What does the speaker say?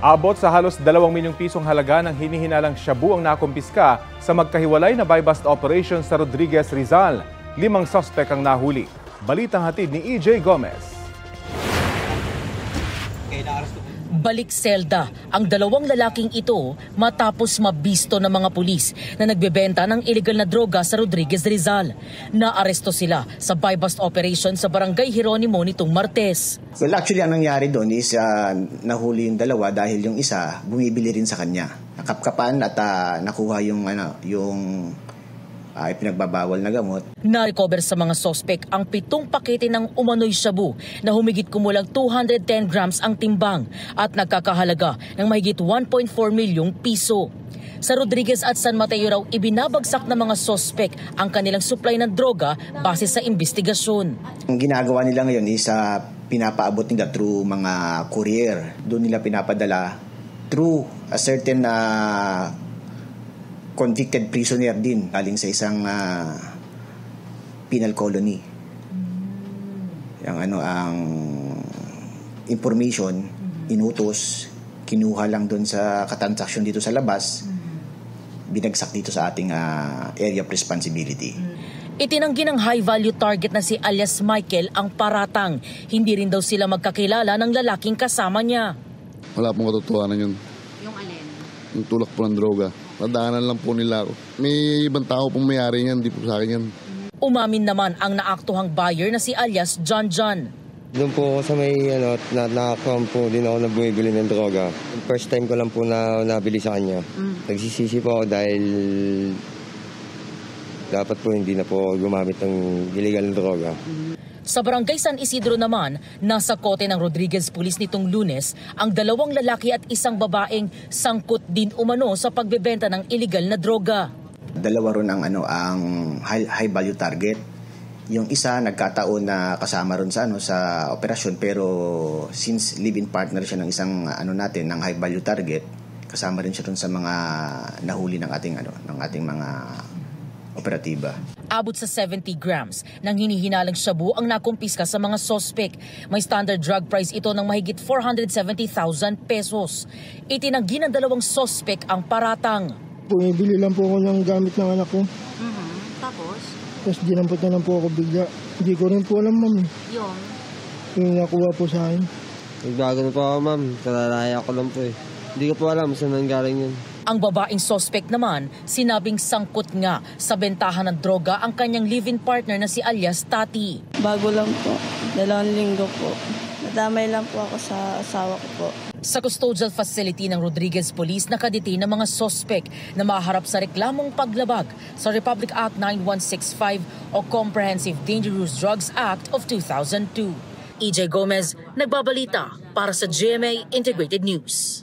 Abot sa halos 2 milyong pisong halaga ng hinihinalang shabu ang nakumpiska sa magkahiwalay na buy-bust operation sa Rodriguez, Rizal. 5 suspek ang nahuli. Balitang hatid ni EJ Gomez. Balik selda ang 2 lalaking ito matapos mabisto ng mga pulis na nagbebenta ng illegal na droga sa Rodriguez, Rizal. Naaresto sila sa buy-bust operation sa Barangay Jeronimo nitong Martes. Well, actually, ang nangyari doon is nahuli yung 2 dahil yung isa bumibili rin sa kanya. Nakapkapan at nakuha yung ipinagbabawal na gamot. Na-recover sa mga sospek ang 7 pakete ng umano'y shabu na humigit kumulang 210 grams ang timbang at nagkakahalaga ng mahigit 1.4 milyong piso. Sa Rodriguez at San Mateo raw ibinabagsak ng mga sospek ang kanilang supply ng droga base sa investigasyon. Ang ginagawa nila ngayon is pinapaabot nila through mga courier. Doon nila pinapadala through a certain convicted prisoner din galing sa isang penal colony. Ang information inutos, kinuha lang doon sa katransaksyon dito sa labas, binagsak dito sa ating area of responsibility. Itinanggi ng high-value target na si alias Michael ang paratang. Hindi rin daw sila magkakilala ng lalaking kasama niya. Wala pong katotohanan yun. Yung alin? Yung tulak po ng droga. Nadaanan lang po nila ako. May ibang tao pong mayari niyan, hindi po sa akin yan. Umamin naman ang naaktuhang buyer na si alias John John. Doon po ako sa may nakakam po din ako na bumibili ng droga. First time ko lang po na nabili sa kanya. Nagsisisi po ako dahil dapat po hindi na po gumamit ng illegal na droga. Sa Barangay San Isidro naman, nasa kote ng Rodriguez Police nitong Lunes ang 2 lalaki at isang babaeng sangkot din umano sa pagbebenta ng illegal na droga. 2 ron ang high value target. Yung isa nagkataon na kasama ron sa operasyon, pero since live-in partner siya ng isang ng high value target, kasama rin siya ron sa mga nahuli ng ating mga operatiba. Abot sa 70 grams ng hinihinalang shabu ang nakumpiska sa mga sospek. May standard drug price ito ng mahigit 470,000 pesos. Itinanggi ng 2 sospek ang paratang. Bumibili lang po ako ng gamit ng anak ko. Tapos? Tapos dinampot na lang po ako bigla. Hindi ko rin po alam, ma'am. Yung nakuha po sa akin. Nagbago na po ako, ma'am. Kalalaya ko lang po eh. Hindi ko po alam saan nanggaling yun. Ang babaeng suspect naman, sinabing sangkot nga sa bentahan ng droga ang kanyang live-in partner na si alias Tati. Bago lang po, 2 linggo po. Nadamay lang po ako sa asawa ko po. Sa custodial facility ng Rodriguez Police, nakadetain ng mga suspect na maharap sa reklamong paglabag sa Republic Act 9165 o Comprehensive Dangerous Drugs Act of 2002. EJ Gomez, nagbabalita para sa GMA Integrated News.